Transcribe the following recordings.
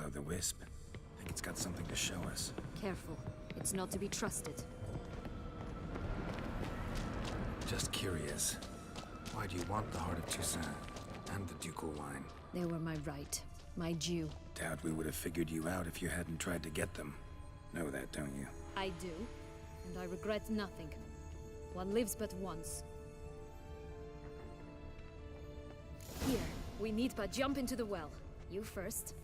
Will-O-the-Wisp. Think it's got something to show us. Careful. It's not to be trusted. Just curious. Why do you want the Heart of Toussaint and the ducal line? They were my right. My due. Doubt we would have figured you out if you hadn't tried to get them. Know that, don't you? I do. And I regret nothing. One lives but once. Here. We need but jump into the well. You first.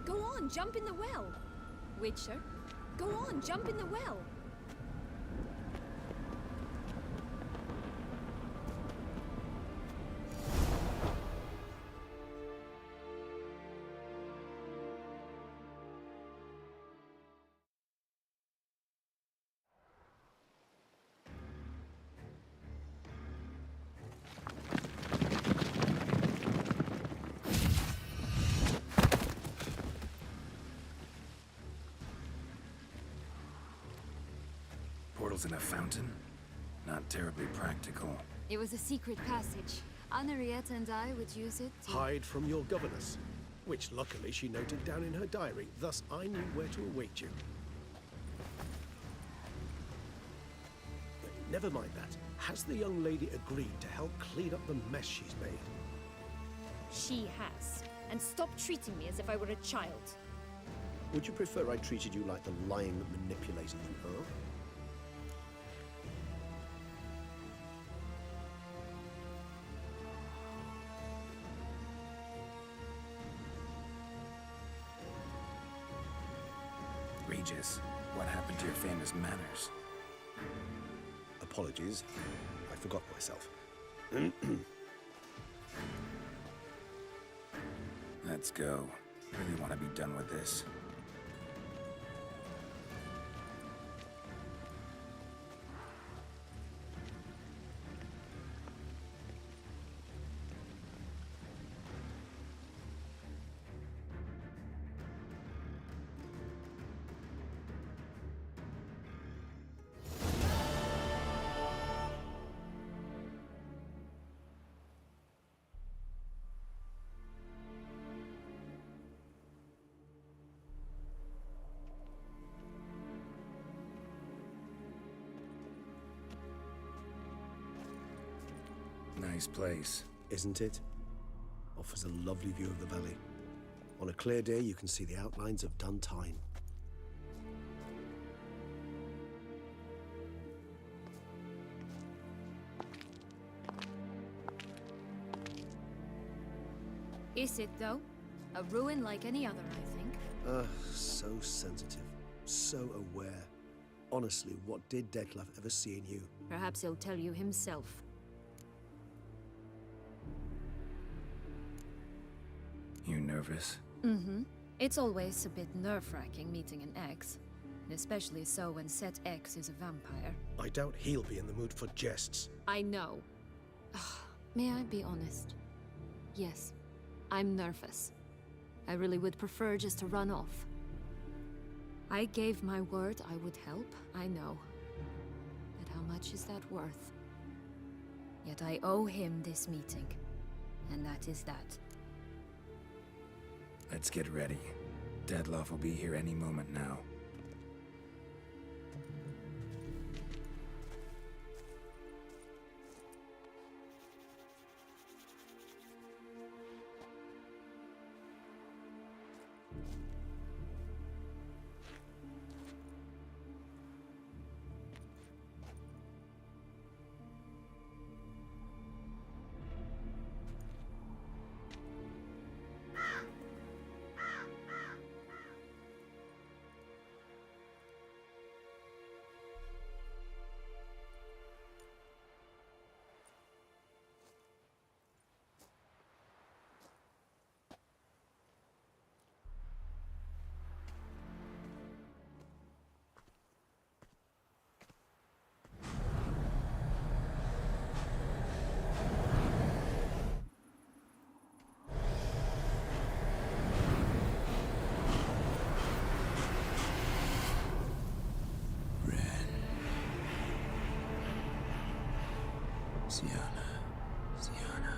Go on, jump in the well! Witcher, go on, jump in the well! Portals in a fountain? Not terribly practical. It was a secret passage. Henriette and I would use it to... Hide from your governess, which luckily she noted down in her diary, thus I knew where to await you. Never mind that. Has the young lady agreed to help clean up the mess she's made? She has. And stop treating me as if I were a child. Would you prefer I treated you like the lying manipulator you are? Regis, what happened to your famous manners? Apologies. I forgot myself. Let's go. Really want to be done with this. Nice place. Isn't it? Offers a lovely view of the valley. On a clear day, you can see the outlines of Duntine. Is it, though? A ruin like any other, I think. So sensitive. So aware. Honestly, what did Dettlaff ever see in you? Perhaps he'll tell you himself. You nervous? Mm-hmm. It's always a bit nerve-wracking meeting an ex. Especially so when Set X is a vampire. I doubt he'll be in the mood for jests. I know. May I be honest? Yes, I'm nervous. I really would prefer just to run off. I gave my word I would help, I know. But how much is that worth? Yet I owe him this meeting. and that is that. Let's get ready. Dettlaff will be here any moment now. Sienna,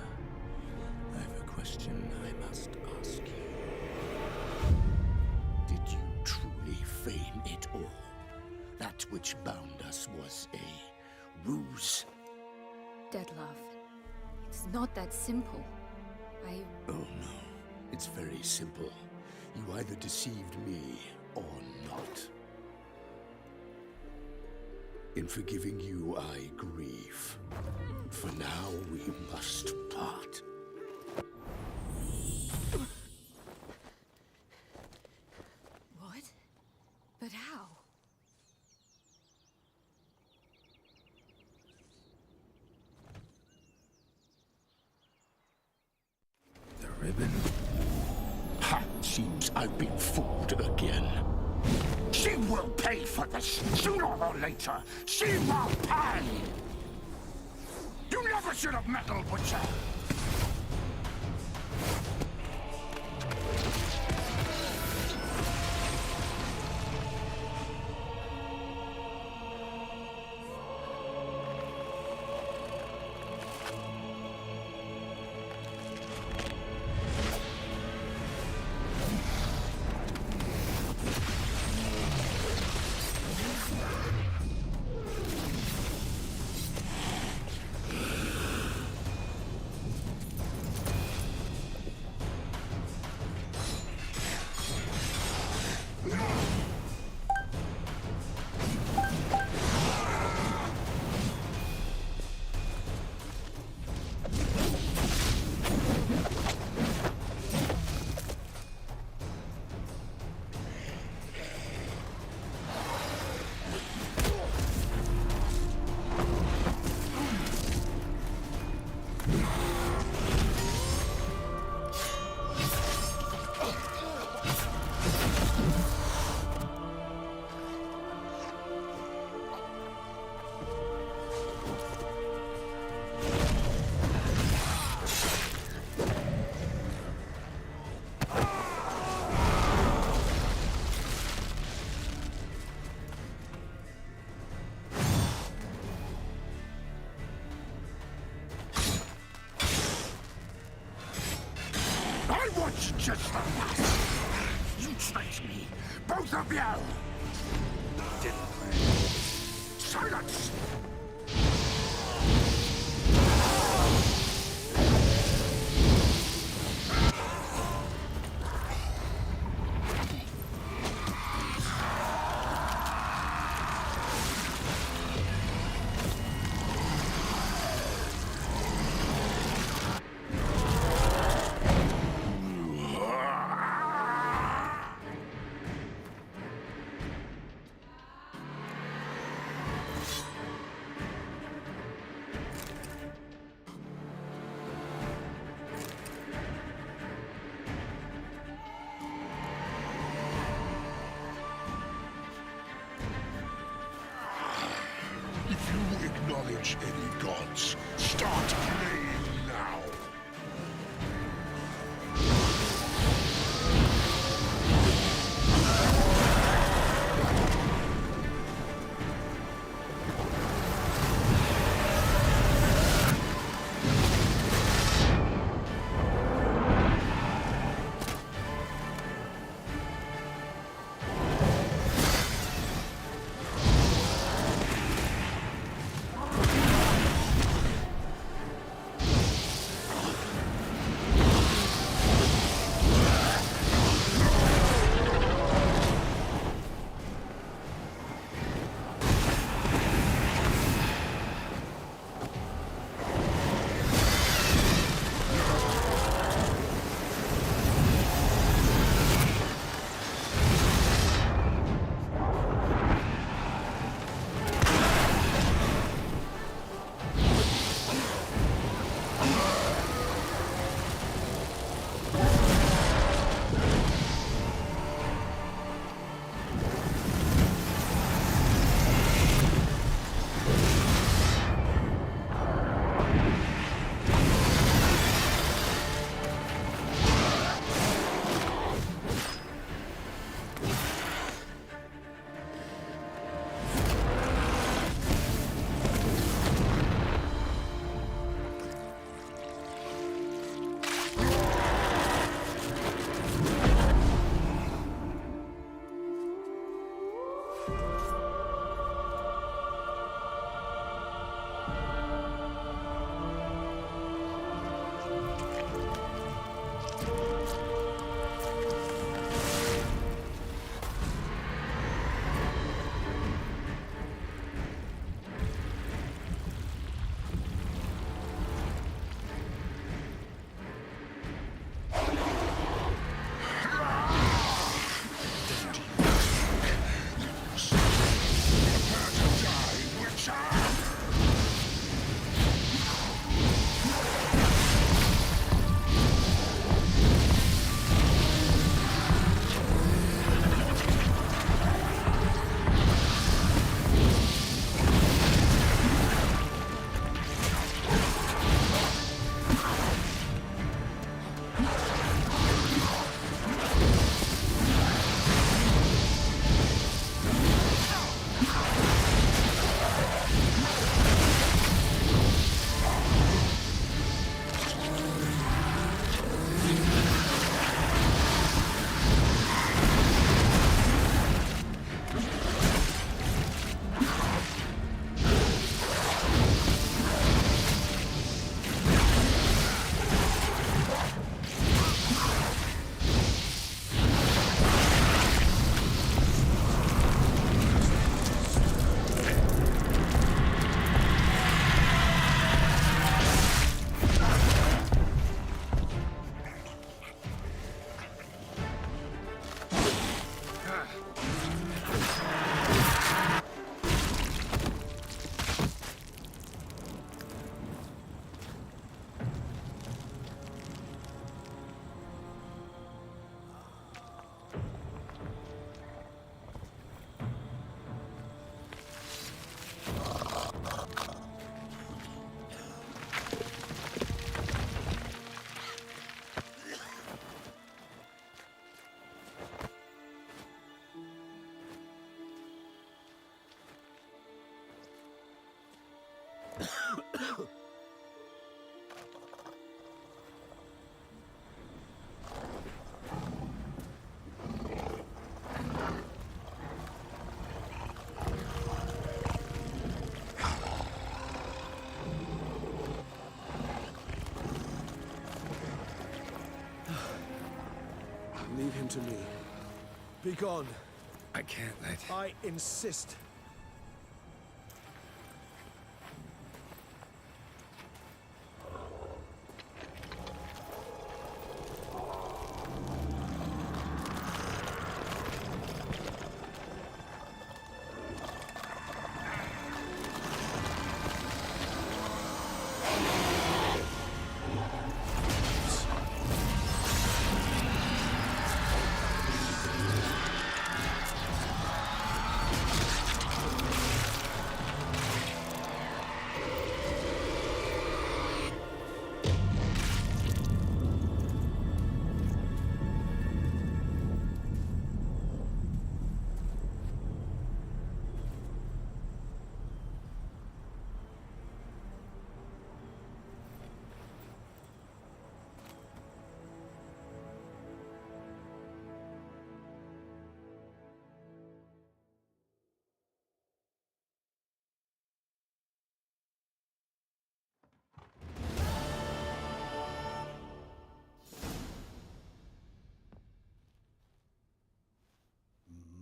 I have a question I must ask you. Did you truly feign it all? That which bound us was a ruse? Dettlaff, it's not that simple. Oh no, it's very simple. You either deceived me or not. In forgiving you, I grieve. For now, we must part. What? But how? The ribbon? Ha! Seems I've been fooled again. She will pay for this, sooner or later. She will pay! You never should have meddled with her! Just the last. You tricked me, both of you! Didn't plan. Silence! If you acknowledge any gods, start playing now! Leave him to me. Be gone. I can't let... I insist.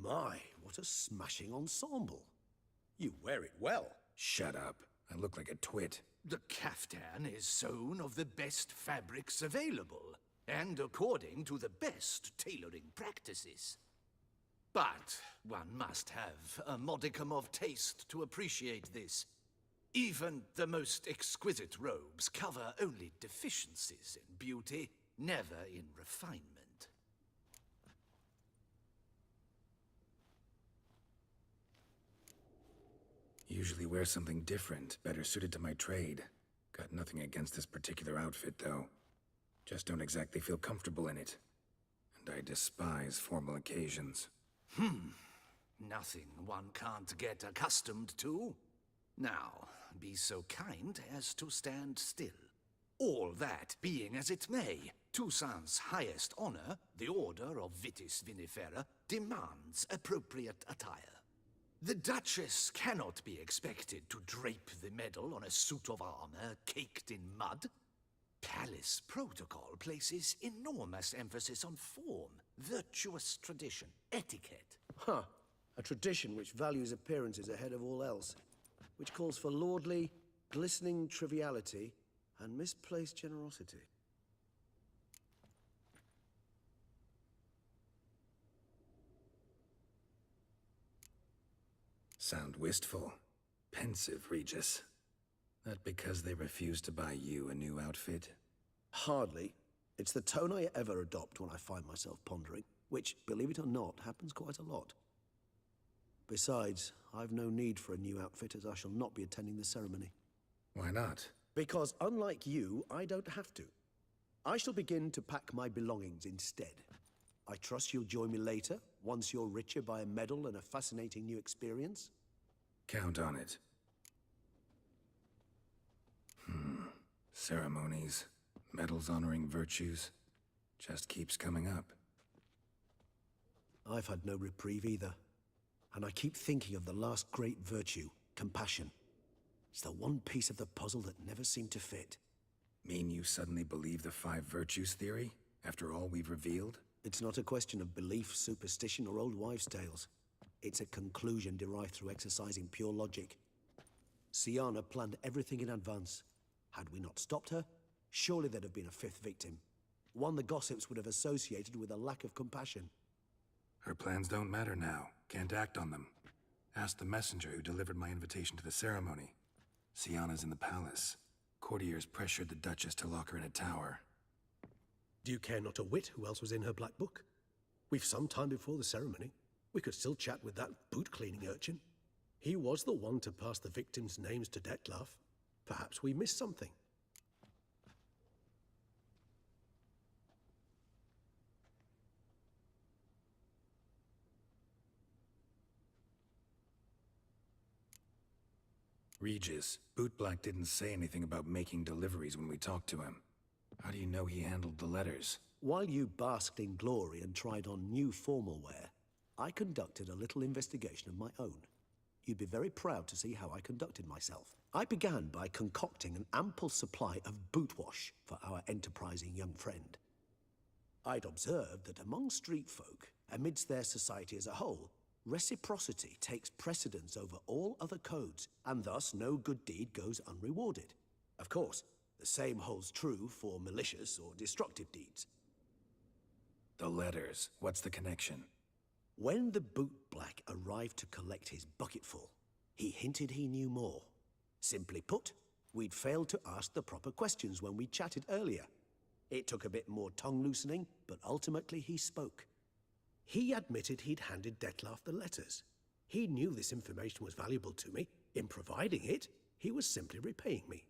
My, what a smashing ensemble. You wear it well. Shut up. I look like a twit. The caftan is sewn of the best fabrics available, and according to the best tailoring practices. But one must have a modicum of taste to appreciate this. Even the most exquisite robes cover only deficiencies in beauty, never in refinement. Usually wear something different, better suited to my trade. Got nothing against this particular outfit, though. Just don't exactly feel comfortable in it. And I despise formal occasions. Nothing one can't get accustomed to. Now, be so kind as to stand still. All that being as it may, Toussaint's highest honor, the Order of Vitis Vinifera, demands appropriate attire. The Duchess cannot be expected to drape the medal on a suit of armor caked in mud. Palace protocol places enormous emphasis on form, virtuous tradition, etiquette. Huh. A tradition which values appearances ahead of all else. Which calls for lordly, glistening triviality and misplaced generosity. Sound wistful. Pensive, Regis. That because they refuse to buy you a new outfit? Hardly. It's the tone I ever adopt when I find myself pondering, which, believe it or not, happens quite a lot. Besides, I've no need for a new outfit as I shall not be attending the ceremony. Why not? Because unlike you, I don't have to. I shall begin to pack my belongings instead. I trust you'll join me later, once you're richer by a medal and a fascinating new experience? Count on it. Ceremonies, medals honoring virtues, just keeps coming up. I've had no reprieve either. And I keep thinking of the last great virtue, compassion. It's the one piece of the puzzle that never seemed to fit. Mean you suddenly believe the 5 virtues theory, after all we've revealed? It's not a question of belief, superstition, or old wives' tales. It's a conclusion derived through exercising pure logic. Syanna planned everything in advance. Had we not stopped her, surely there'd have been a 5th victim. One the gossips would have associated with a lack of compassion. Her plans don't matter now. Can't act on them. Ask the messenger who delivered my invitation to the ceremony. Syanna's in the palace. Courtiers pressured the Duchess to lock her in a tower. Do you care not a whit who else was in her black book? We've some time before the ceremony. We could still chat with that boot-cleaning urchin. He was the one to pass the victims' names to Dettlaff. Perhaps we missed something. Regis, Bootblack didn't say anything about making deliveries when we talked to him. How do you know he handled the letters? While you basked in glory and tried on new formal wear, I conducted a little investigation of my own. You'd be very proud to see how I conducted myself. I began by concocting an ample supply of boot wash for our enterprising young friend. I'd observed that among street folk, amidst their society as a whole, reciprocity takes precedence over all other codes, and thus no good deed goes unrewarded. Of course, the same holds true for malicious or destructive deeds. The letters. What's the connection? When the bootblack arrived to collect his bucketful, he hinted he knew more. Simply put, we'd failed to ask the proper questions when we chatted earlier. It took a bit more tongue-loosening, but ultimately he spoke. He admitted he'd handed Dettlaff the letters. He knew this information was valuable to me. In providing it, he was simply repaying me.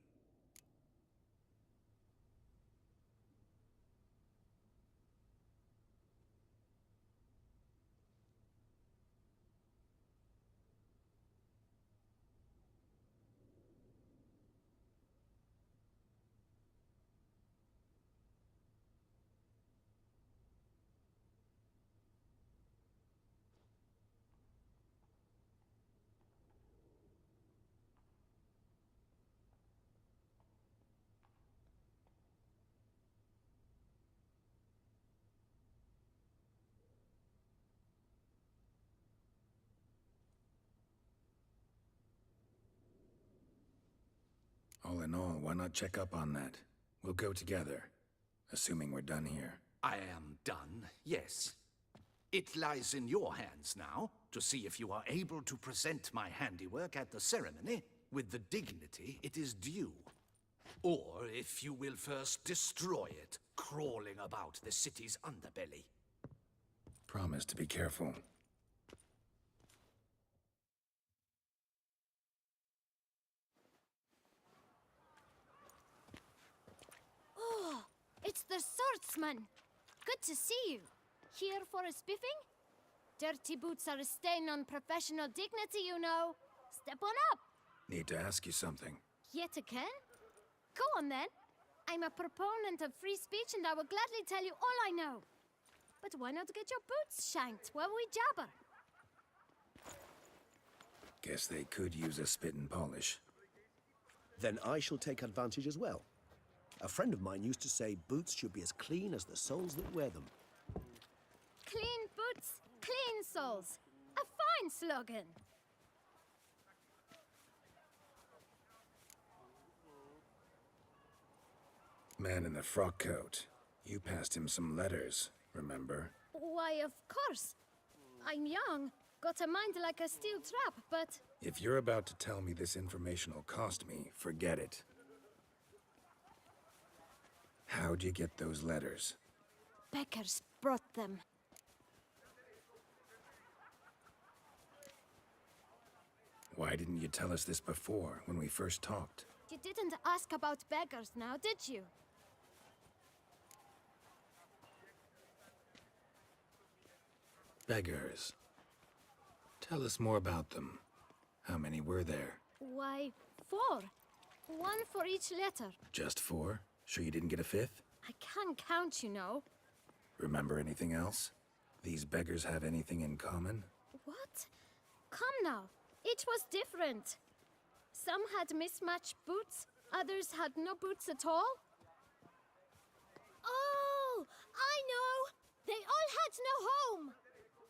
All in all, why not check up on that? We'll go together, assuming we're done here. I am done, yes. It lies in your hands now to see if you are able to present my handiwork at the ceremony with the dignity it is due. Or if you will first destroy it, crawling about the city's underbelly. Promise to be careful. Oh, it's the swordsman. Good to see you. Here for a spiffing? Dirty boots are a stain on professional dignity, you know. Step on up. Need to ask you something. Yet again? Go on then. I'm a proponent of free speech and I will gladly tell you all I know. But why not get your boots shanked while we jabber? Guess they could use a spit and polish. Then I shall take advantage as well. A friend of mine used to say boots should be as clean as the soles that wear them. Clean boots, clean soles. A fine slogan. Man in the frock coat. You passed him some letters, remember? Why, of course. I'm young, got a mind like a steel trap, but... If you're about to tell me this information will cost me, forget it. How'd you get those letters? Beggars brought them. Why didn't you tell us this before, when we first talked? You didn't ask about beggars now, did you? Beggars. Tell us more about them. How many were there? Why, 4. One for each letter. Just 4? Sure you didn't get a 5th? I can't count, you know. Remember anything else? These beggars have anything in common? What? Come now. Each was different. Some had mismatched boots, others had no boots at all. Oh, I know! They all had no home!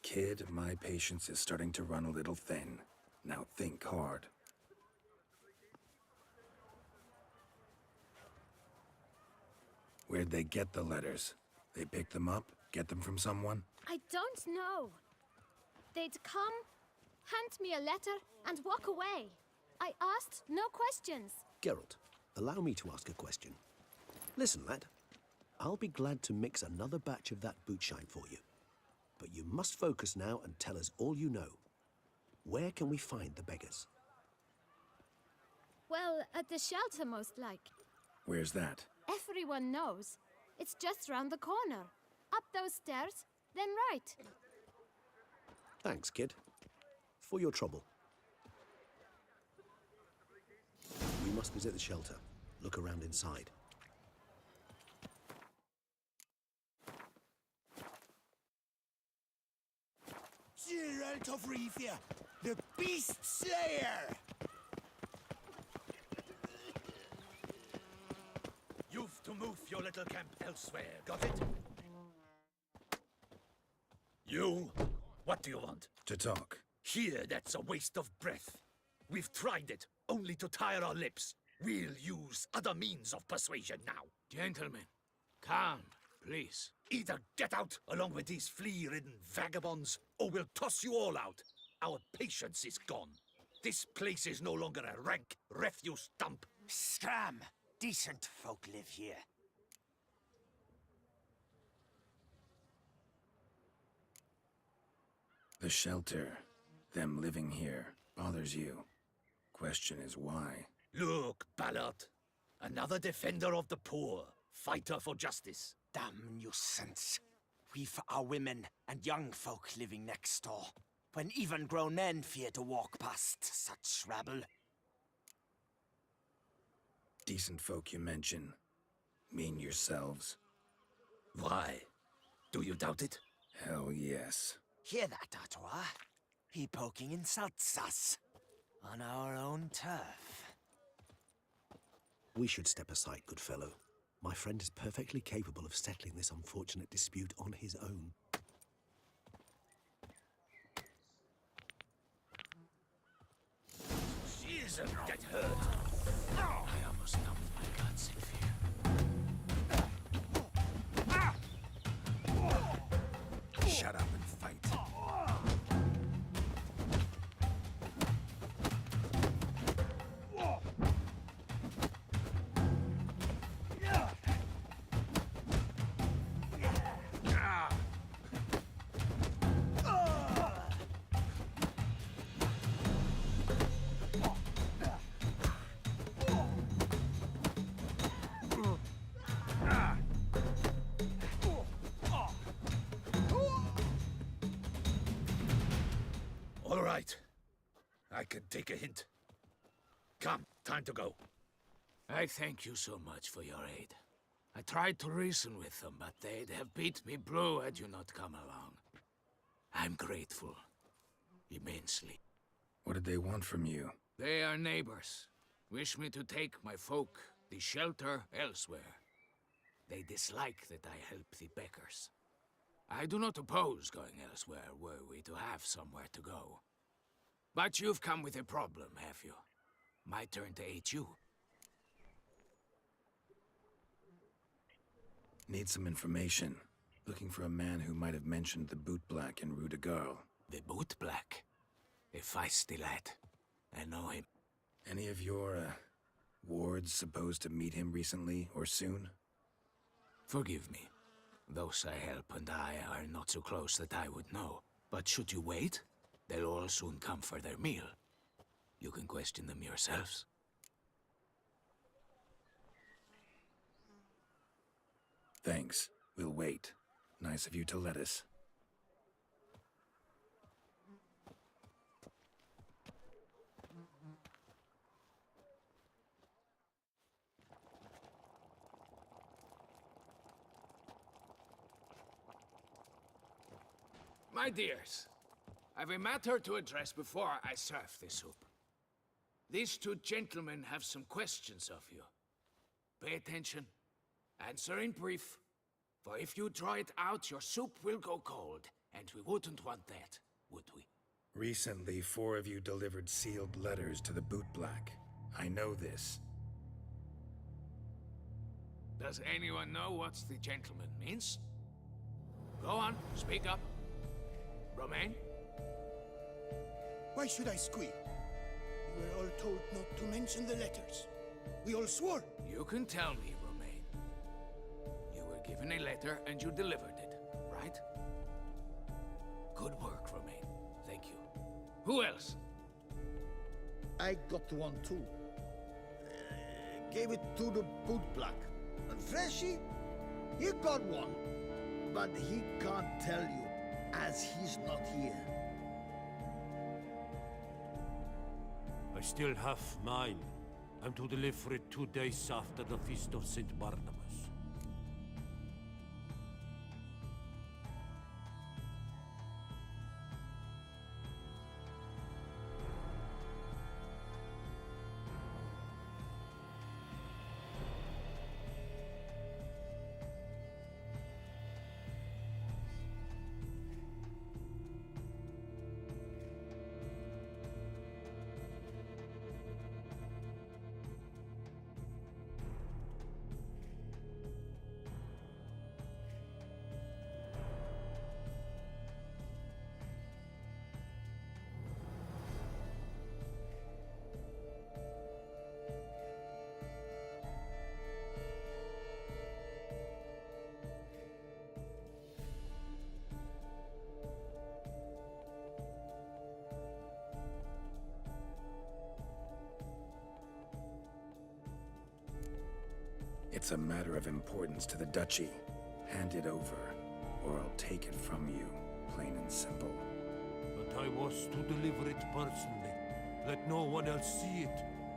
Kid, my patience is starting to run a little thin. Now think hard. Where'd they get the letters? They pick them up? Get them from someone? I don't know. They'd come, hand me a letter, and walk away. I asked no questions. Geralt, allow me to ask a question. Listen, lad. I'll be glad to mix another batch of that bootshine for you. But you must focus now and tell us all you know. Where can we find the beggars? Well, at the shelter, most like. Where's that? Everyone knows. It's just round the corner. Up those stairs, then right. Thanks, kid. For your trouble. must visit the shelter. Look around inside. Geralt of Rivia, the Beast Slayer! You've to move your little camp elsewhere, got it? You? What do you want? To talk. Here, that's a waste of breath. We've tried it, only to tire our lips. We'll use other means of persuasion now. Gentlemen, calm, please. Either get out along with these flea-ridden vagabonds, or we'll toss you all out. Our patience is gone. This place is no longer a rank refuse dump. Scram! Decent folk live here. The shelter, them living here, bothers you. Question is why? Look, Ballard. Another defender of the poor. Fighter for justice. Damn nuisance. We've our women and young folk living next door, when even grown men fear to walk past such rabble. Decent folk you mention. Mean yourselves? Why? Do you doubt it? Hell yes. Hear that, Artois? He poking insults us. On our own turf. We should step aside, good fellow. My friend is perfectly capable of settling this unfortunate dispute on his own. Jesus, get hurt. I almost numbed my guts in fear. Shut up and fight. All right. I can take a hint. Come, time to go. I thank you so much for your aid. I tried to reason with them, but they'd have beat me blue had you not come along. I'm grateful. Immensely. What did they want from you? They are neighbors. Wish me to take my folk, the shelter, elsewhere. They dislike that I help the Beckers. I do not oppose going elsewhere were we to have somewhere to go. But you've come with a problem, have you? My turn to aid you. Need some information. Looking for a man who might have mentioned the Boot Black in Rue de Garl. The Boot Black. A feisty lad. I know him. Any of your, wards supposed to meet him recently or soon? Forgive me. Those I help and I are not so close that I would know. But should you wait, they'll all soon come for their meal. You can question them yourselves. Thanks. We'll wait. Nice of you to let us. My dears, I've a matter to address before I serve the soup. These two gentlemen have some questions of you. Pay attention. Answer in brief. For if you draw it out, your soup will go cold. And we wouldn't want that, would we? Recently, 4 of you delivered sealed letters to the Boot Black. I know this. Does anyone know what the gentleman means? Go on, speak up. Romain? Why should I squeal? We were all told not to mention the letters. We all swore. You can tell me, Romain. You were given a letter and you delivered it, right? Good work, Romain. Thank you. Who else? I got one too. Gave it to the Boot Black. And Freshy, he got one. But he can't tell you, as he's not here. I still have mine. I'm to deliver it 2 days after the Feast of St. Barnabas. It's a matter of importance to the Duchy. Hand it over, or I'll take it from you, plain and simple. But I was to deliver it personally. Let no one else see it.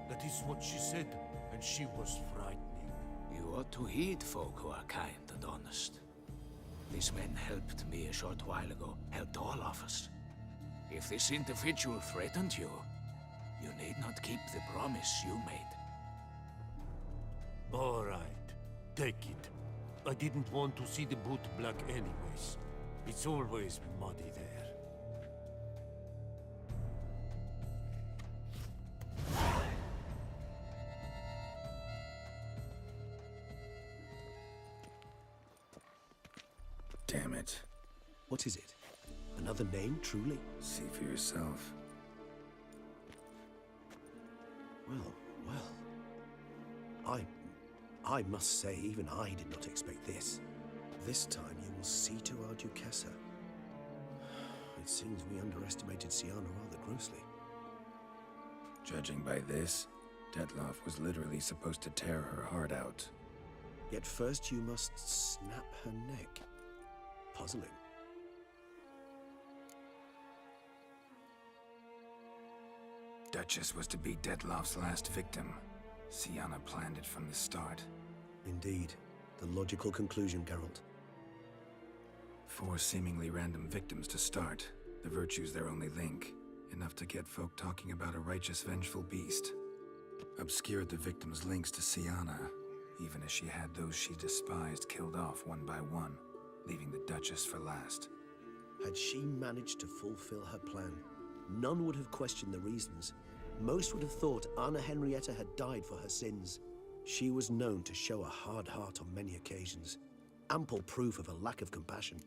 That is what she said, and she was frightening. You ought to heed folk who are kind and honest. These men helped me a short while ago, helped all of us. If this individual threatened you, you need not keep the promise you made. All right, take it. I didn't want to see the boot black anyways. It's always muddy there. Damn it. What is it? Another name, truly? See for yourself. Well, well. I must say, even I did not expect this. This time you will see to our Duquesa. It seems we underestimated Syanna rather grossly. Judging by this, Detloff was literally supposed to tear her heart out. Yet first you must snap her neck. Puzzling. Duchess was to be Detloff's last victim. Syanna planned it from the start. Indeed. The logical conclusion, Geralt. 4 seemingly random victims to start. The virtue's their only link. Enough to get folk talking about a righteous, vengeful beast. Obscured the victims' links to Syanna, even as she had those she despised killed off one by one, leaving the Duchess for last. Had she managed to fulfill her plan, none would have questioned the reasons. Most would have thought Anna Henrietta had died for her sins. She was known to show a hard heart on many occasions. Ample proof of a lack of compassion.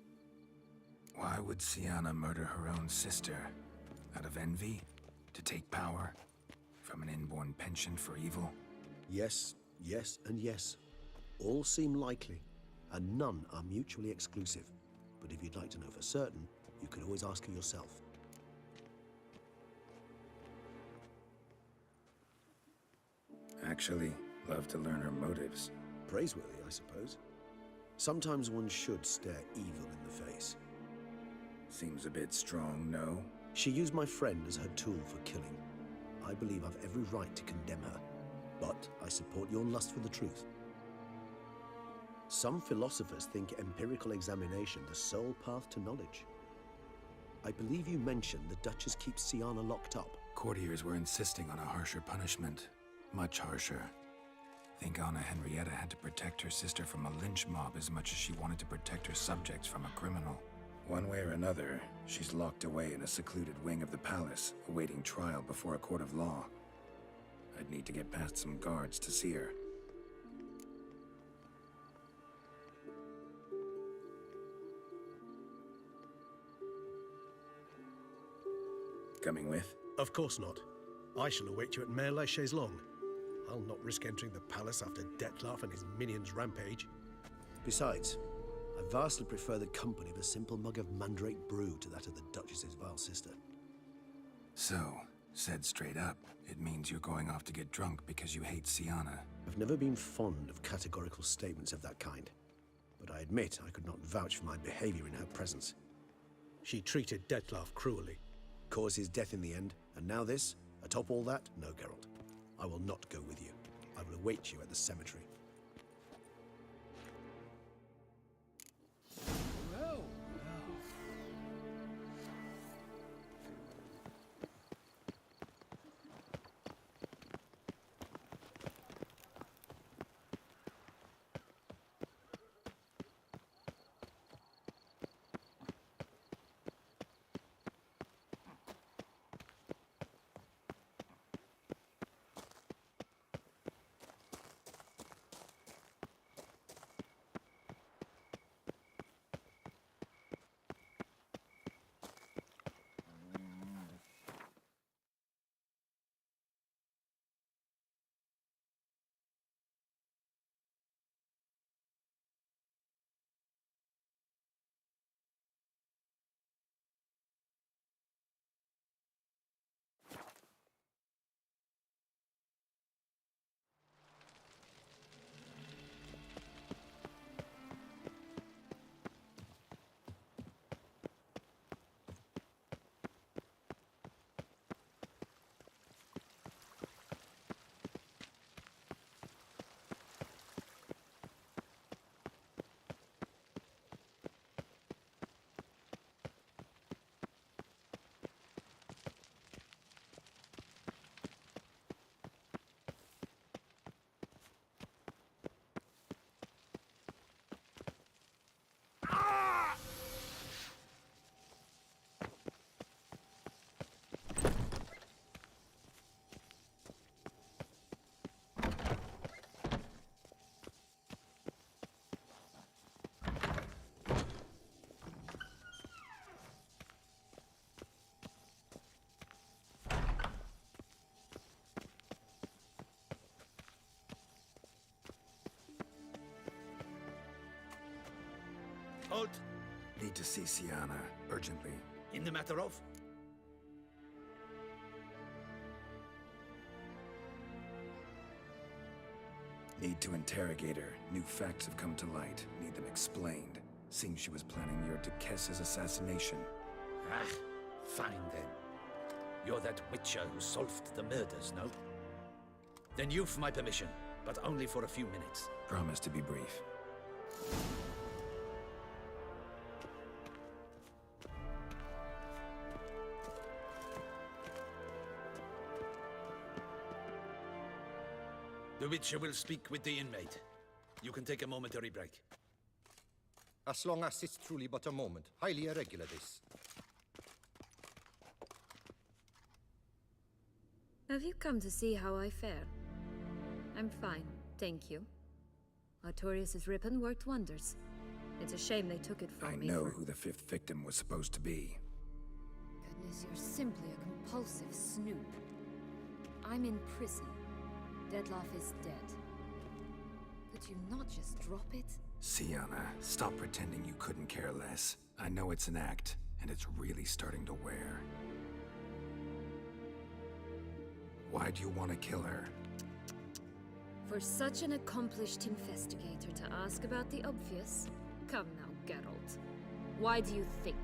Why would Syanna murder her own sister? Out of envy? To take power? From an inborn penchant for evil? Yes, yes, and yes. All seem likely, and none are mutually exclusive. But if you'd like to know for certain, you can always ask her yourself. Actually, love to learn her motives. Praiseworthy, I suppose. Sometimes one should stare evil in the face. Seems a bit strong, no? She used my friend as her tool for killing. I believe I've every right to condemn her, but I support your lust for the truth. Some philosophers think empirical examination the sole path to knowledge. I believe you mentioned the Duchess keeps Syanna locked up. Courtiers were insisting on a harsher punishment. Much harsher. Think Anna Henrietta had to protect her sister from a lynch mob as much as she wanted to protect her subjects from a criminal. One way or another, she's locked away in a secluded wing of the palace, awaiting trial before a court of law. I'd need to get past some guards to see her. Coming with? Of course not. I shall await you at Mare la Chaise-Longue. I'll not risk entering the palace after Detloff and his minions rampage. Besides, I vastly prefer the company of a simple mug of mandrake brew to that of the Duchess's vile sister. So, said straight up, it means you're going off to get drunk because you hate Syanna. I've never been fond of categorical statements of that kind, but I admit I could not vouch for my behavior in her presence. She treated Detloff cruelly. Caused his death in the end, and now this? Atop all that? No, Geralt. I will not go with you. I will await you at the cemetery. Well, halt! Need to see Siana, urgently. In the matter of? Need to interrogate her. New facts have come to light. Need them explained. Seems she was planning your Duquesse's assassination. Ah, fine then. You're that witcher who solved the murders, no? Then you've my permission, but only for a few minutes. Promise to be brief. The Witcher will speak with the inmate. You can take a momentary break. As long as it's truly but a moment. Highly irregular, this. Have you come to see how I fare? I'm fine, thank you. Artorius' ribbon worked wonders. It's a shame they took it from I me. know who the fifth victim was supposed to be. Goodness, you're simply a compulsive snoop. I'm in prison. Dettlaff is dead. Could you not just drop it? Siana, stop pretending you couldn't care less. I know it's an act, and it's really starting to wear. Why do you want to kill her? For such an accomplished investigator to ask about the obvious? Come now, Geralt. Why do you think?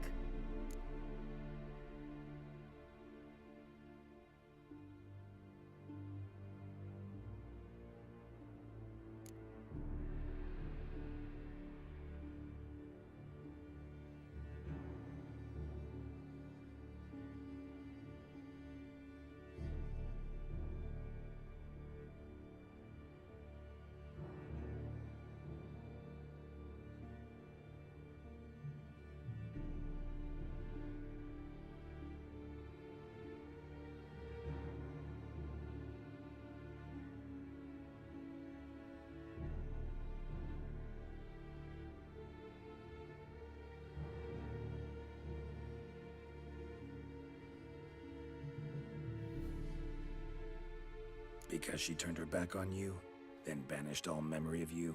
Because she turned her back on you, then banished all memory of you?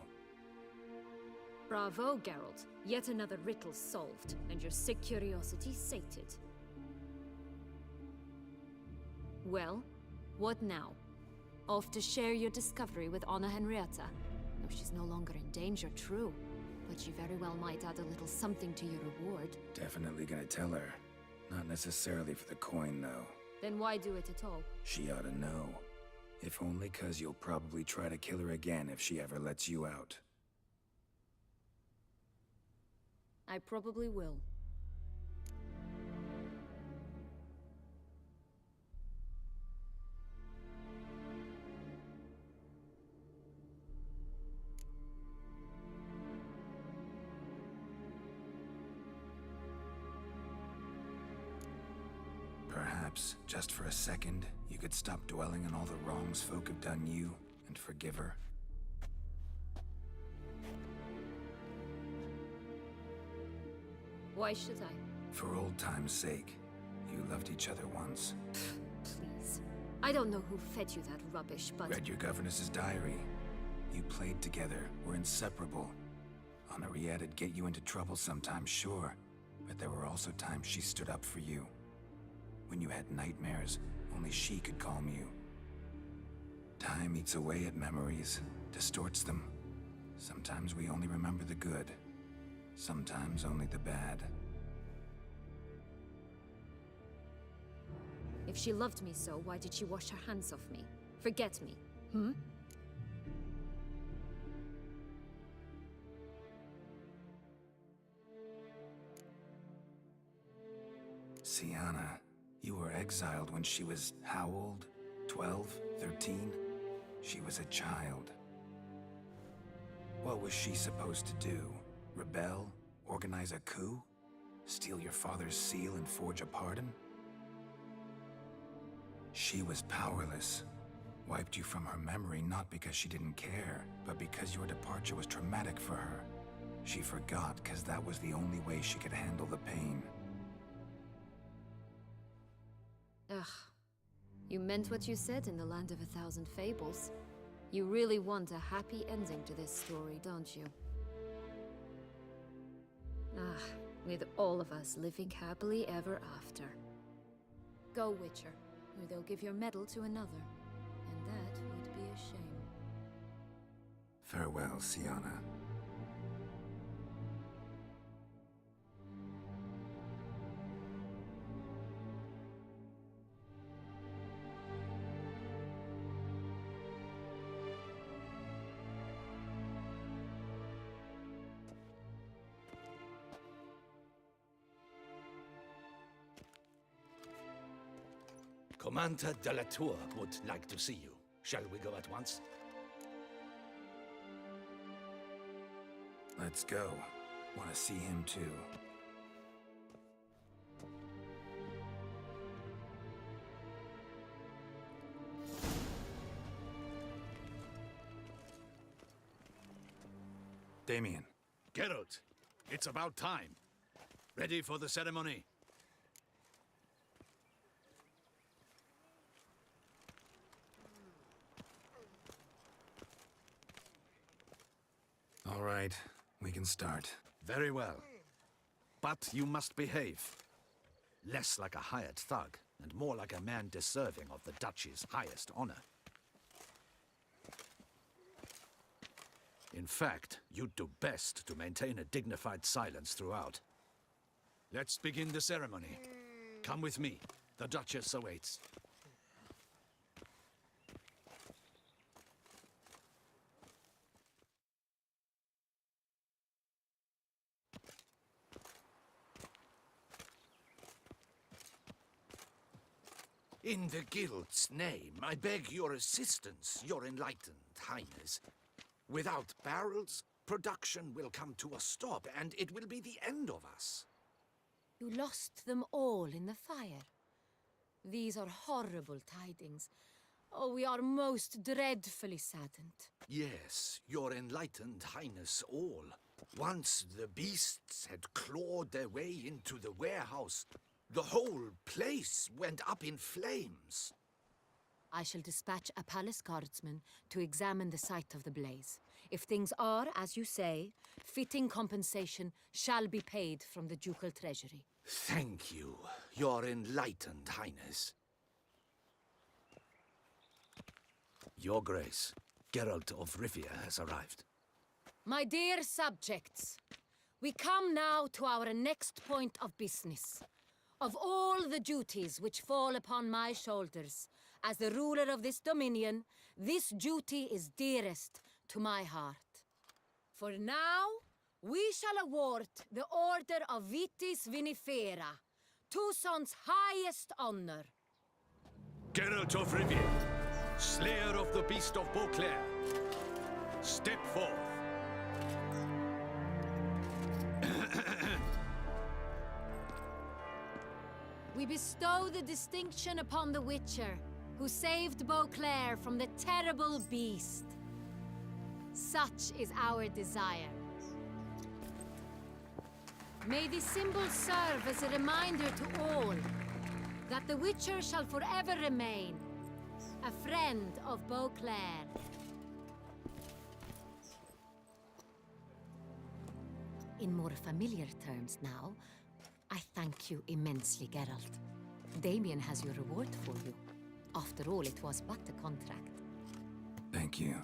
Bravo, Geralt. Yet another riddle solved, and your sick curiosity sated. Well, what now? Off to share your discovery with Anna Henrietta? No, she's no longer in danger, true. But she very well might add a little something to your reward. Definitely gonna tell her. Not necessarily for the coin, though. Then why do it at all? She ought to know. If only 'cause you'll probably try to kill her again if she ever lets you out. I probably will. Perhaps, just for a second, you could stop dwelling on all the wrongs folk have done you and forgive her. Why should I? For old time's sake. You loved each other once. Please. I don't know who fed you that rubbish, but... Read your governess's diary. You played together, were inseparable. Henriette'd get you into trouble sometimes, sure. But there were also times she stood up for you. When you had nightmares, only she could calm you. Time eats away at memories, distorts them. Sometimes we only remember the good. Sometimes only the bad. If she loved me so, why did she wash her hands off me? Forget me, hmm? Syanna, you were exiled when she was how old? 12? 13? She was a child. What was she supposed to do? Rebel? Organize a coup? Steal your father's seal and forge a pardon? She was powerless. Wiped you from her memory not because she didn't care, but because your departure was traumatic for her. She forgot because that was the only way she could handle the pain. Ugh. You meant what you said in the Land of a Thousand Fables. You really want a happy ending to this story, don't you? Ah, with all of us living happily ever after. Go, Witcher, or they'll give your medal to another. And that would be a shame. Farewell, Syanna. Commander de la Tour would like to see you. Shall we go at once? Let's go. Want to see him too. Damien. Geralt, it's about time. Ready for the ceremony? All right, we can start. Very well. But you must behave. Less like a hired thug, and more like a man deserving of the Duchy's highest honor. In fact, you'd do best to maintain a dignified silence throughout. Let's begin the ceremony. Come with me. The Duchess awaits. In the Guild's name, I beg your assistance, your enlightened highness. Without barrels, production will come to a stop, and it will be the end of us. You lost them all in the fire. These are horrible tidings. Oh, we are most dreadfully saddened. Yes, your enlightened highness all. Once the beasts had clawed their way into the warehouse, the whole place went up in flames. I shall dispatch a palace guardsman to examine the site of the blaze. If things are, as you say, fitting compensation shall be paid from the ducal treasury. Thank you, your enlightened highness. Your Grace, Geralt of Rivia has arrived. My dear subjects, we come now to our next point of business. Of all the duties which fall upon my shoulders as the ruler of this dominion, this duty is dearest to my heart. For now, we shall award the Order of Vitis Vinifera, Toussaint's highest honor. Geralt of Rivia, Slayer of the Beast of Beauclair, step forth. We bestow the distinction upon the Witcher, who saved Beauclair from the terrible beast. Such is our desire. May the symbol serve as a reminder to all that the Witcher shall forever remain a friend of Beauclair. In more familiar terms now, I thank you immensely, Geralt. Damien has your reward for you. After all, it was but a contract. Thank you.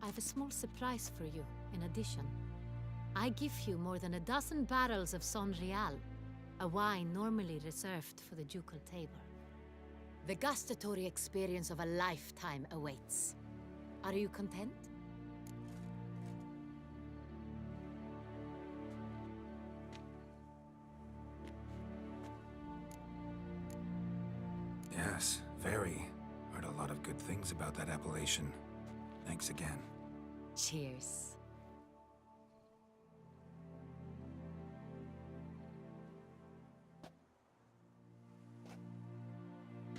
I have a small surprise for you, in addition. I give you more than a dozen barrels of Sonreal, a wine normally reserved for the ducal table. The gustatory experience of a lifetime awaits. Are you content? Yes, very. Heard a lot of good things about that appellation. Thanks again. Cheers.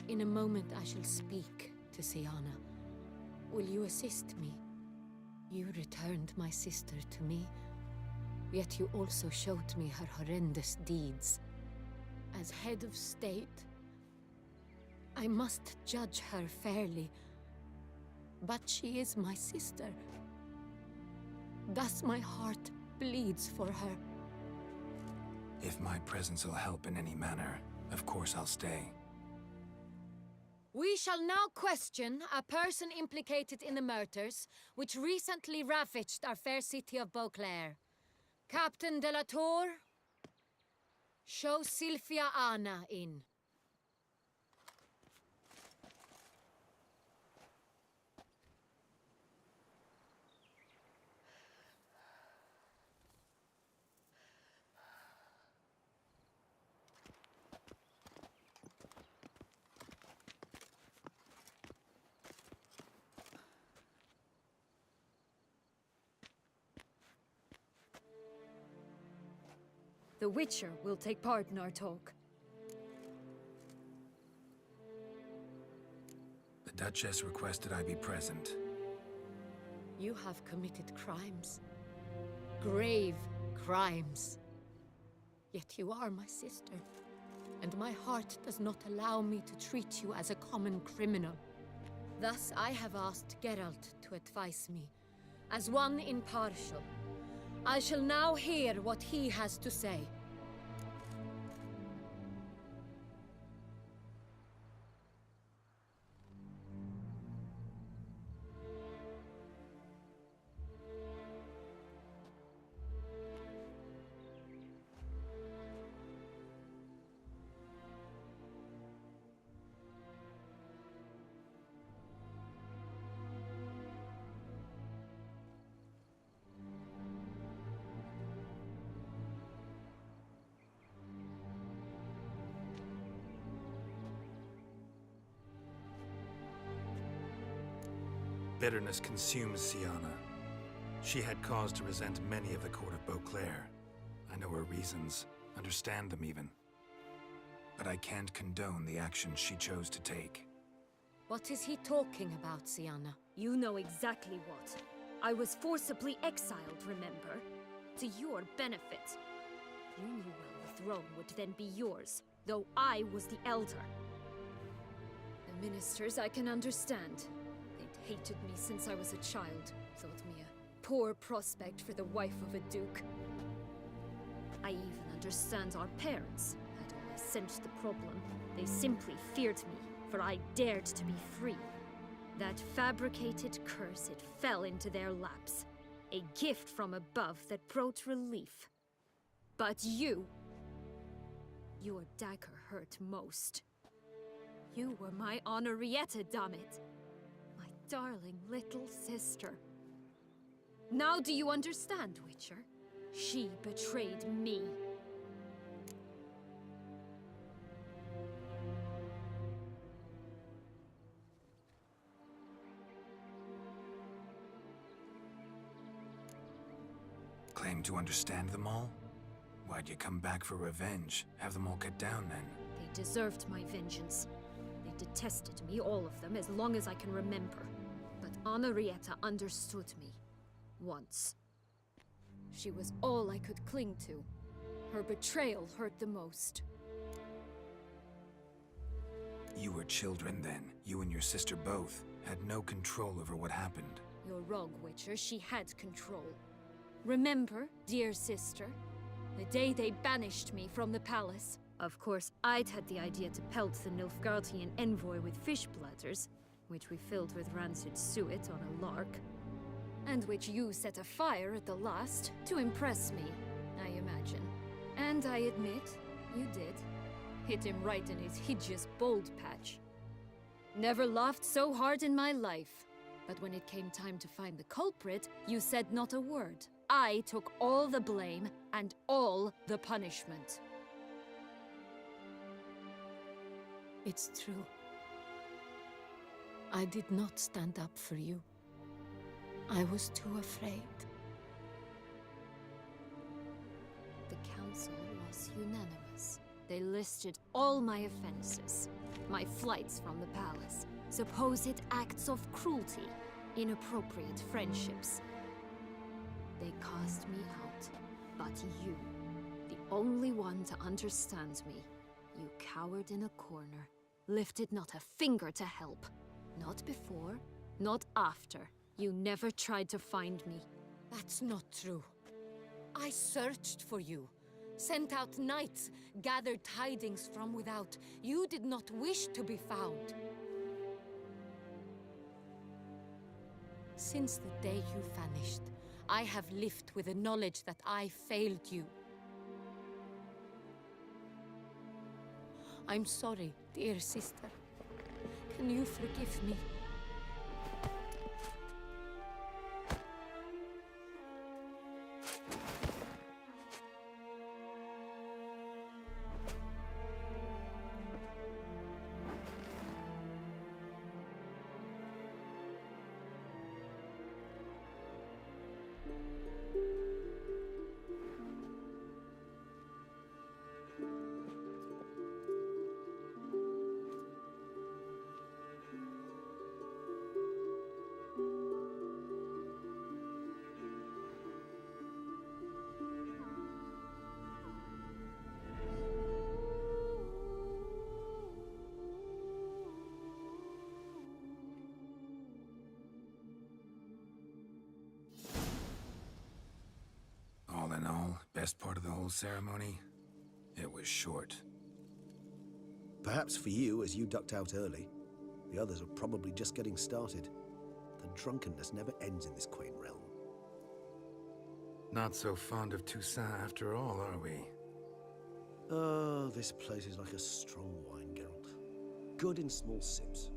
In a moment I shall speak to Syanna. Will you assist me? You returned my sister to me, yet you also showed me her horrendous deeds. As head of state, I must judge her fairly. But she is my sister. Thus my heart bleeds for her. If my presence will help in any manner, of course I'll stay. We shall now question a person implicated in the murders which recently ravaged our fair city of Beauclair. Captain de la Tour, show Sylvia Anna in. The Witcher will take part in our talk. The Duchess requested I be present. You have committed crimes. Grave crimes. Yet you are my sister, and my heart does not allow me to treat you as a common criminal. Thus I have asked Geralt to advise me, as one impartial. I shall now hear what he has to say. Bitterness consumes Syanna. She had cause to resent many of the court of Beauclair. I know her reasons, understand them even. But I can't condone the actions she chose to take. What is he talking about, Syanna? You know exactly what. I was forcibly exiled, remember? To your benefit. You knew well the throne would then be yours, though I was the elder. The ministers I can understand. They'd hated me since I was a child, thought me a poor prospect for the wife of a duke. I even understand our parents. Had I sensed the problem, they simply feared me, for I dared to be free. That fabricated curse, it fell into their laps. A gift from above that brought relief. But you... Your dagger hurt most. You were my Honorrietta, damn it! My darling little sister. Now do you understand, Witcher? She betrayed me. Claim to understand them all? Why'd you come back for revenge? Have them all cut down then? They deserved my vengeance. They detested me, all of them, as long as I can remember. But Honorrietta understood me. Once. She was all I could cling to. Her betrayal hurt the most. You were children then. You and your sister both had no control over what happened. You're wrong, Witcher. She had control. Remember, dear sister, the day they banished me from the palace? Of course, I'd had the idea to pelt the Nilfgaardian envoy with fish bladders, which we filled with rancid suet on a lark, and which you set afire at the last to impress me, I imagine. And I admit, you did. Hit him right in his hideous bald patch. Never laughed so hard in my life. But when it came time to find the culprit, you said not a word. I took all the blame and all the punishment. It's true. I did not stand up for you. I was too afraid. The council was unanimous. They listed all my offenses. My flights from the palace, supposed acts of cruelty, inappropriate friendships. They cast me out, but you, the only one to understand me, you cowered in a corner, lifted not a finger to help. Not before, not after. You never tried to find me. That's not true. I searched for you, sent out knights, gathered tidings from without. You did not wish to be found. Since the day you vanished, I have lived with the knowledge that I failed you. I'm sorry, dear sister. Can you forgive me? All in all, best part of the whole ceremony? It was short. Perhaps for you, as you ducked out early. The others are probably just getting started. The drunkenness never ends in this quaint realm. Not so fond of Toussaint after all, are we? Oh, this place is like a strong wine, Geralt. Good in small sips.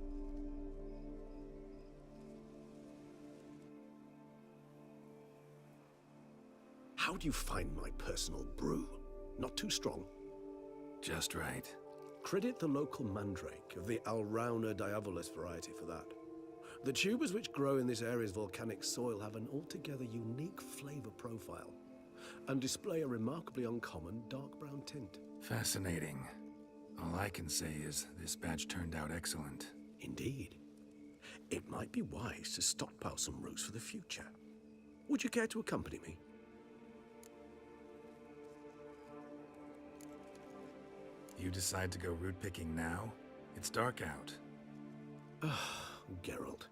How do you find my personal brew? Not too strong? Just right. Credit the local mandrake of the Alrauna diavolus variety for that. The tubers which grow in this area's volcanic soil have an altogether unique flavor profile and display a remarkably uncommon dark brown tint. Fascinating. All I can say is this batch turned out excellent. Indeed. It might be wise to stockpile some roots for the future. Would you care to accompany me? You decide to go root picking now? It's dark out. Geralt,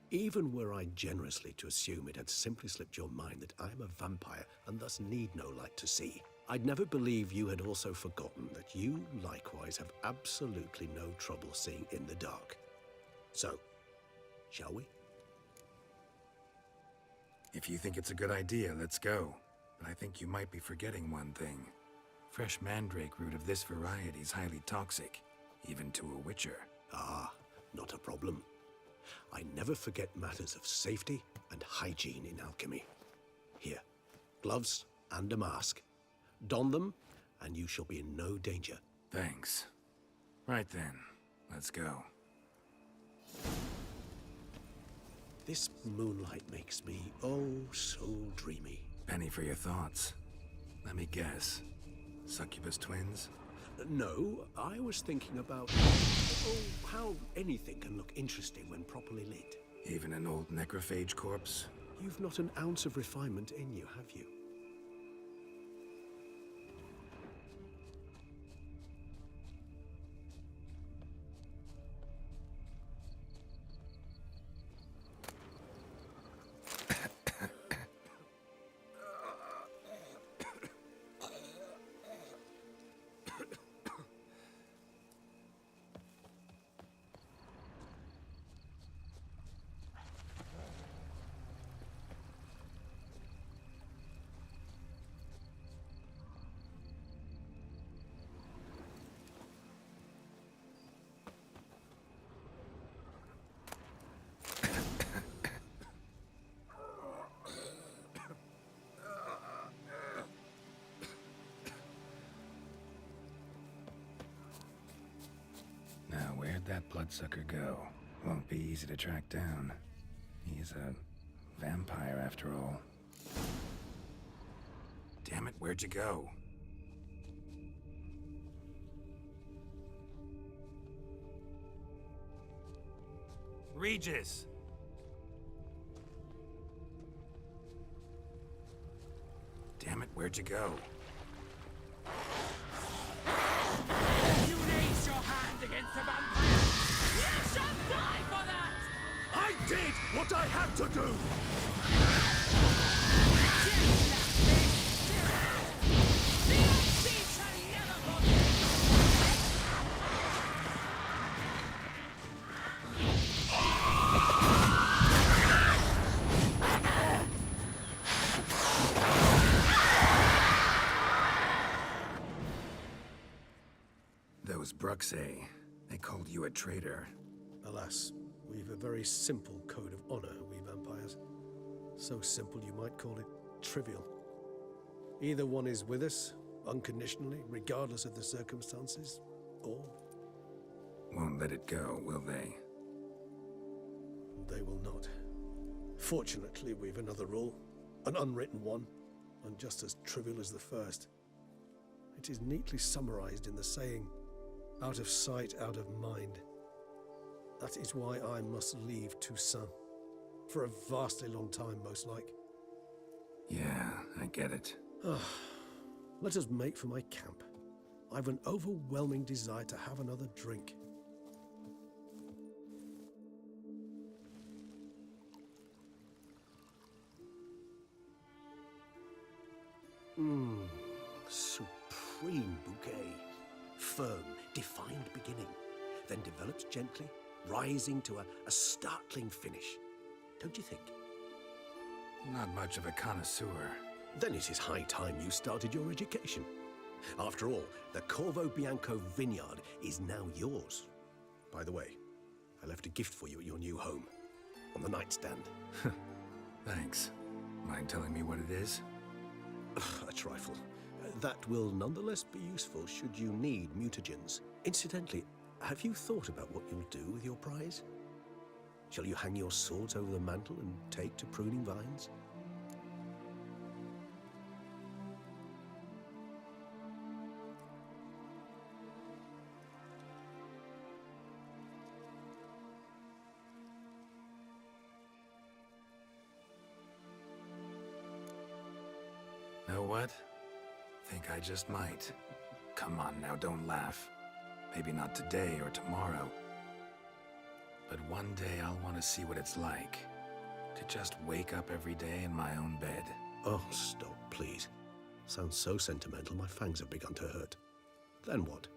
even were I generously to assume it had simply slipped your mind that I am a vampire and thus need no light to see, I'd never believe you had also forgotten that you likewise have absolutely no trouble seeing in the dark. So, shall we? If you think it's a good idea, let's go. But I think you might be forgetting one thing. Fresh mandrake root of this variety is highly toxic, even to a witcher. Ah, not a problem. I never forget matters of safety and hygiene in alchemy. Here, gloves and a mask. Don them, and you shall be in no danger. Thanks. Right then, let's go. This moonlight makes me, oh, so dreamy. Penny for your thoughts. Let me guess. Succubus twins? No, I was thinking about, oh, how anything can look interesting when properly lit. Even an old necrophage corpse? You've not an ounce of refinement in you, have you? Where'd that bloodsucker go? Won't be easy to track down. He's a vampire after all. Damn it, where'd you go? Regis! Damn it, where'd you go? You raise your hand against the vampire! You shall die for that! I did what I had to do! Those Bruxae, they called you a traitor. Alas, we've a very simple code of honor, we vampires. So simple you might call it trivial. Either one is with us, unconditionally, regardless of the circumstances, or... Won't let it go, will they? They will not. Fortunately, we've another rule, an unwritten one, and just as trivial as the first. It is neatly summarized in the saying, out of sight, out of mind. That is why I must leave Toussaint. For a vastly long time, most like. Yeah, I get it. Let us make for my camp. I've an overwhelming desire to have another drink. Supreme bouquet. Firm, defined beginning, then develops gently, rising to a startling finish. Don't you think? Not much of a connoisseur. Then it is high time you started your education. After all, the Corvo Bianco vineyard is now yours. By the way, I left a gift for you at your new home, on the nightstand. Thanks. Mind telling me what it is? A trifle. That will nonetheless be useful should you need mutagens. Incidentally, have you thought about what you'll do with your prize? Shall you hang your swords over the mantle and take to pruning vines? Know what? Think I just might. Come on now, don't laugh. Maybe not today or tomorrow. But one day I'll want to see what it's like. To just wake up every day in my own bed. Oh, stop, please. Sounds so sentimental, my fangs have begun to hurt. Then what?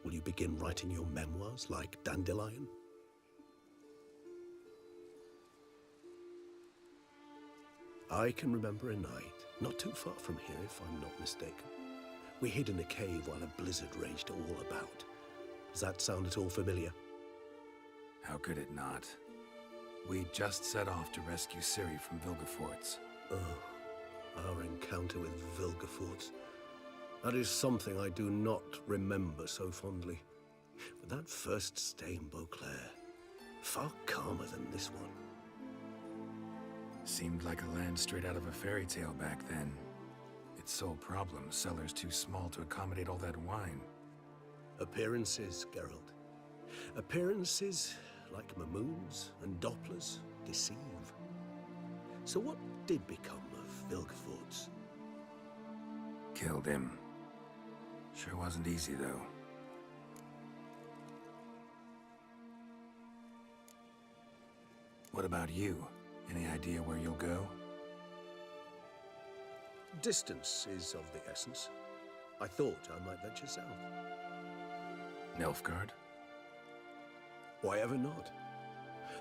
Will you begin writing your memoirs like Dandelion? I can remember a night, not too far from here if I'm not mistaken. We hid in a cave while a blizzard raged all about. Does that sound at all familiar? How could it not? We just set off to rescue Ciri from Vilgefortz. Oh, our encounter with Vilgefortz. That is something I do not remember so fondly. But that first stay in Beauclair, far calmer than this one. Seemed like a land straight out of a fairy tale back then. Its sole problem, cellars too small to accommodate all that wine. Appearances, Geralt. Appearances, like Mamoons and Dopplers, deceive. So what did become of Vilgefortz? Killed him. Sure wasn't easy, though. What about you? Any idea where you'll go? Distance is of the essence. I thought I might venture south. Nilfgaard? Why ever not?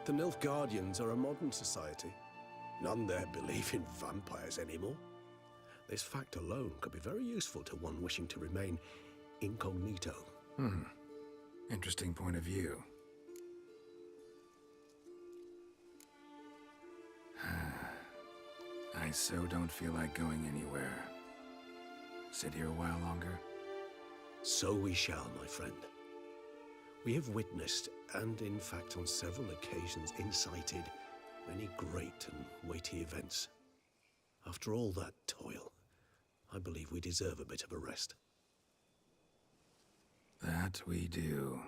The Nilfgaardians are a modern society. None there believe in vampires anymore. This fact alone could be very useful to one wishing to remain incognito. Interesting point of view. I so don't feel like going anywhere. Sit here a while longer? So we shall, my friend. We have witnessed, and in fact on several occasions incited, many great and weighty events. After all that toil, I believe we deserve a bit of a rest. That we do.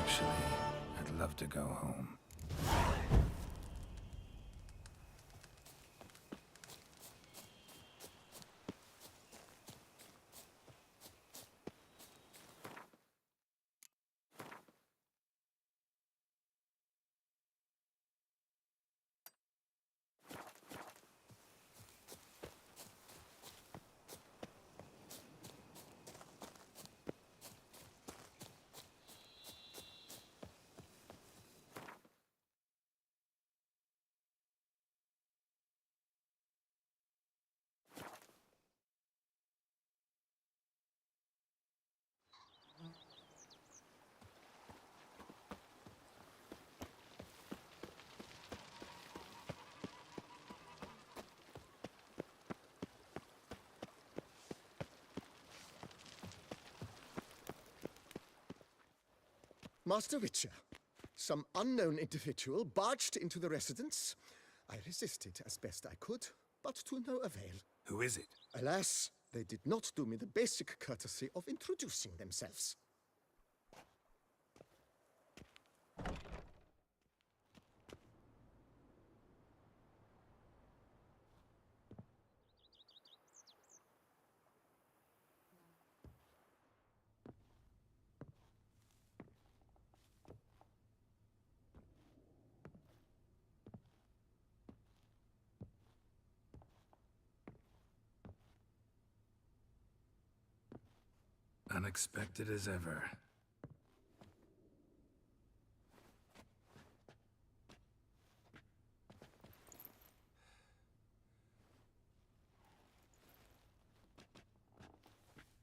Actually, I'd love to go home. Master Witcher, some unknown individual barged into the residence. I resisted as best I could, but to no avail. Who is it? Alas, they did not do me the basic courtesy of introducing themselves. Unexpected as ever.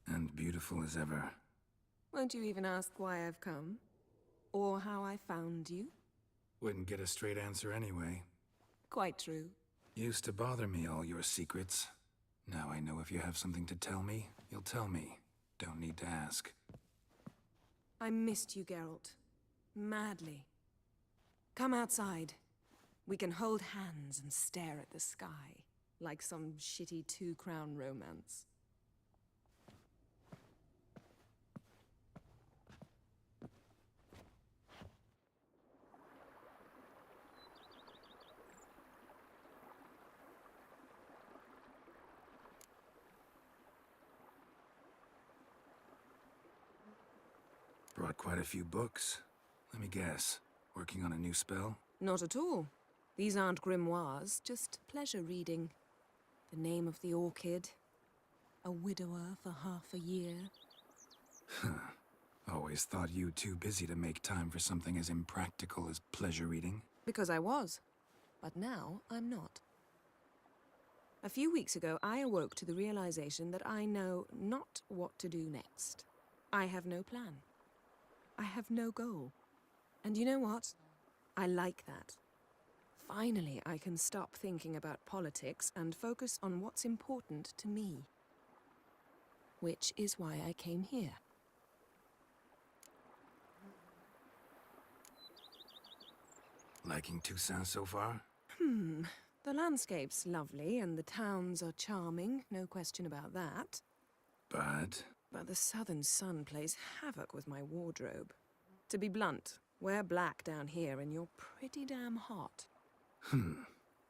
And beautiful as ever. Won't you even ask why I've come? Or how I found you? Wouldn't get a straight answer anyway. Quite true. Used to bother me, all your secrets. Now I know if you have something to tell me, you'll tell me. Don't need to ask. I missed you, Geralt. Madly. Come outside. We can hold hands and stare at the sky, like some shitty two-crown romance. Brought quite a few books. Let me guess. Working on a new spell? Not at all. These aren't grimoires, just pleasure reading. The Name of the Orchid. A widower for half a year. Huh. Always thought you too busy to make time for something as impractical as pleasure reading. Because I was. But now I'm not. A few weeks ago, I awoke to the realization that I know not what to do next. I have no plan. I have no goal. And you know what? I like that. Finally, I can stop thinking about politics and focus on what's important to me. Which is why I came here. Liking Toussaint so far? The landscape's lovely and the towns are charming, no question about that. But But the southern sun plays havoc with my wardrobe. To be blunt, wear black down here and you're pretty damn hot.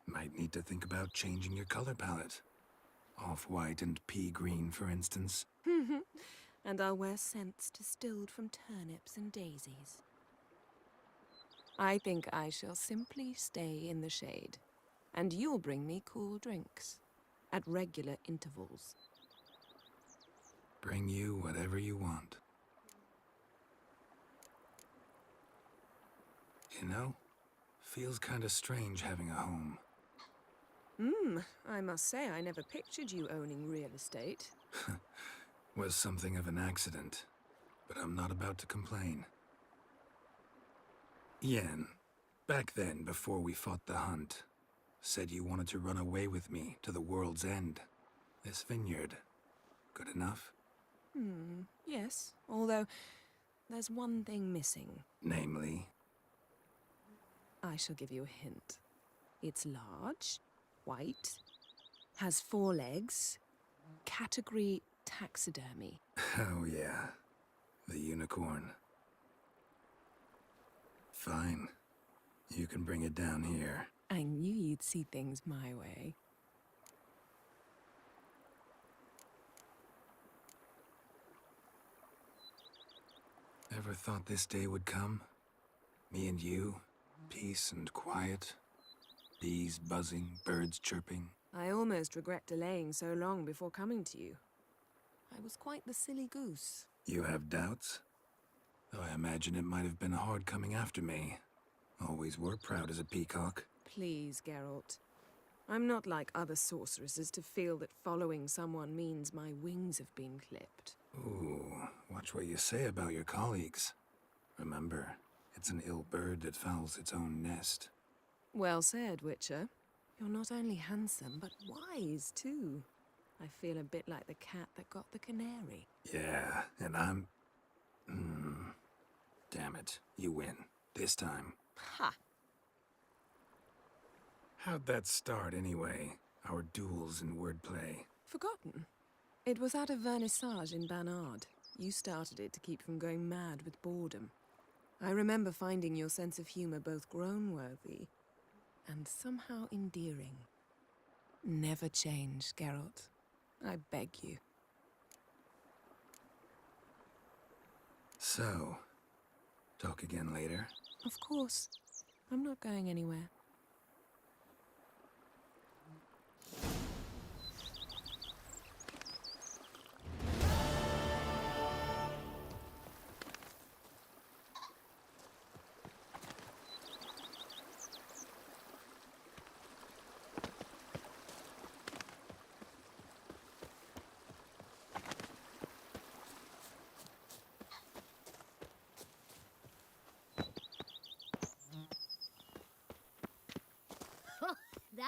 Might need to think about changing your color palette. Off-white and pea green, for instance. And I'll wear scents distilled from turnips and daisies. I think I shall simply stay in the shade. And you'll bring me cool drinks. At regular intervals. Bring you whatever you want. You know, feels kinda strange having a home. I must say I never pictured you owning real estate. Was something of an accident, but I'm not about to complain. Yen, back then, before we fought the hunt, said you wanted to run away with me to the world's end. This vineyard, good enough? Yes, although there's one thing missing. Namely? I shall give you a hint. It's large, white, has 4 legs, category taxidermy. Oh yeah, the unicorn. Fine. You can bring it down here. I knew you'd see things my way. Ever thought this day would come? Me and you, peace and quiet. Bees buzzing, birds chirping. I almost regret delaying so long before coming to you. I was quite the silly goose. You have doubts? Though I imagine it might have been hard coming after me. Always were proud as a peacock. Please, Geralt. I'm not like other sorceresses to feel that following someone means my wings have been clipped. Ooh, watch what you say about your colleagues. Remember, it's an ill bird that fouls its own nest. Well said, Witcher. You're not only handsome, but wise, too. I feel a bit like the cat that got the canary. Yeah, and I'm... Damn it, you win. This time. Ha! How'd that start, anyway? Our duels and wordplay. Forgotten. It was at a vernissage in Banard. You started it to keep from going mad with boredom. I remember finding your sense of humor both groan-worthy and somehow endearing. Never change, Geralt. I beg you. So, talk again later? Of course. I'm not going anywhere.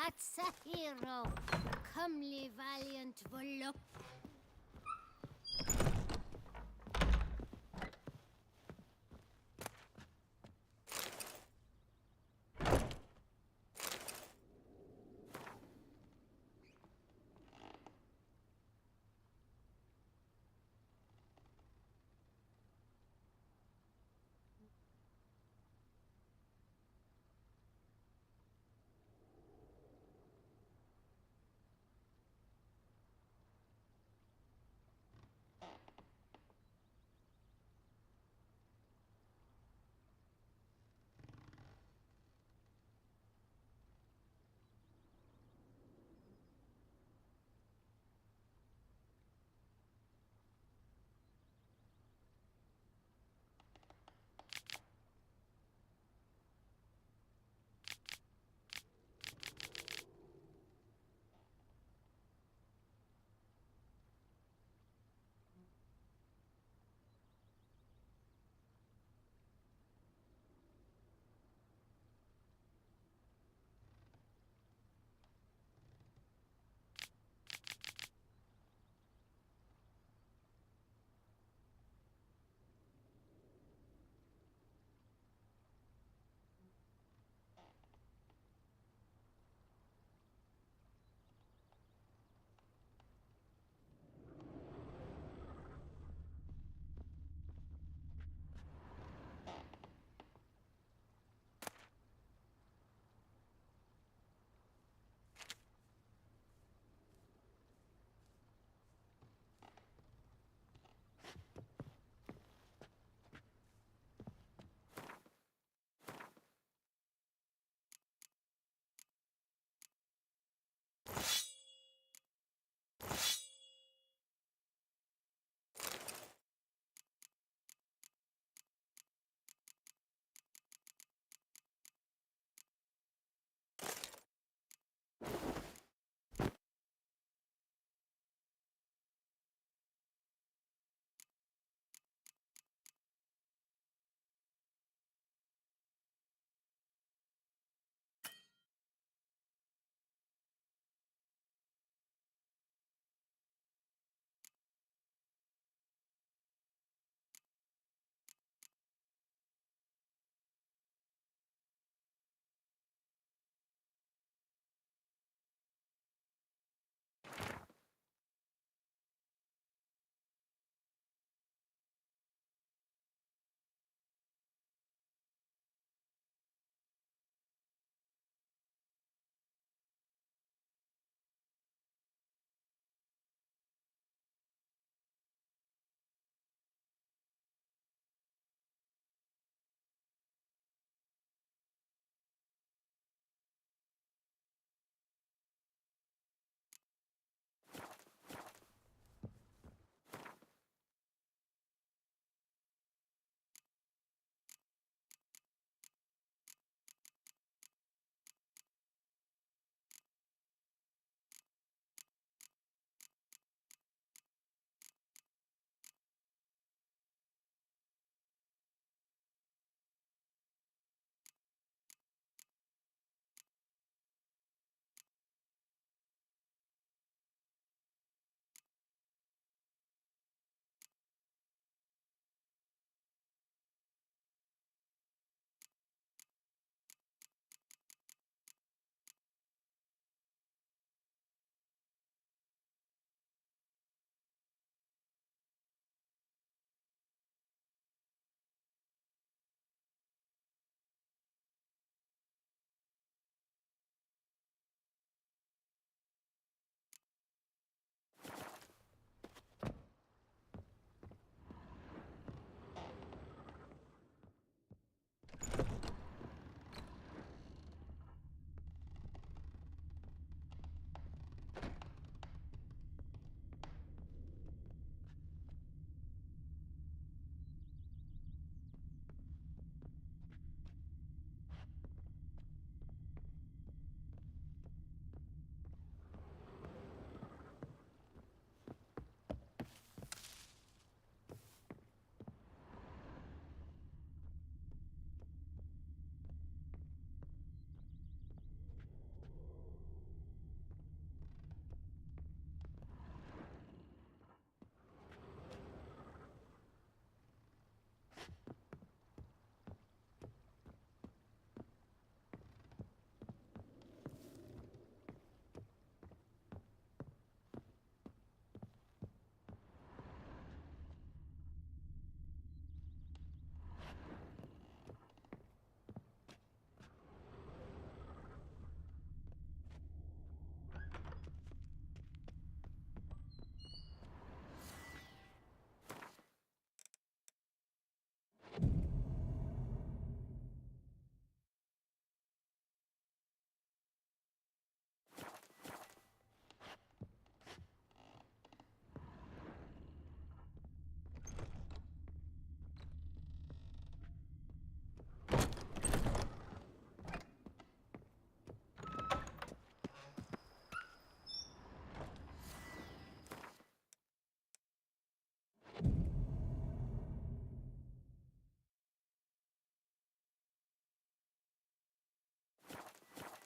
That's a hero. Comely, valiant Volop.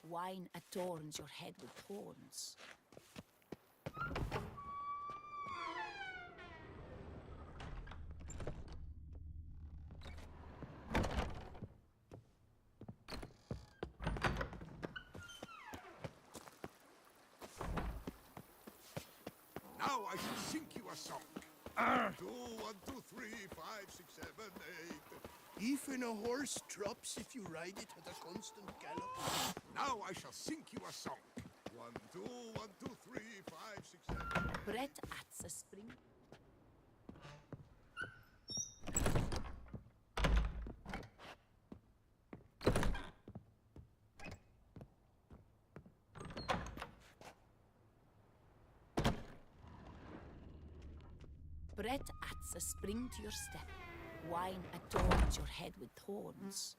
Wine adorns your head with thorns. Now I shall sing you a song. 2, 1, 2, 3, 5, 6, 7, 8. Even a horse drops if you ride it at a constant gallop. Now I shall sing you a song. 1, 2, 1, 2, 3, 5, 6, 7. Brett at a spring. Brett adds a spring to your step. Wine adorns your head with thorns.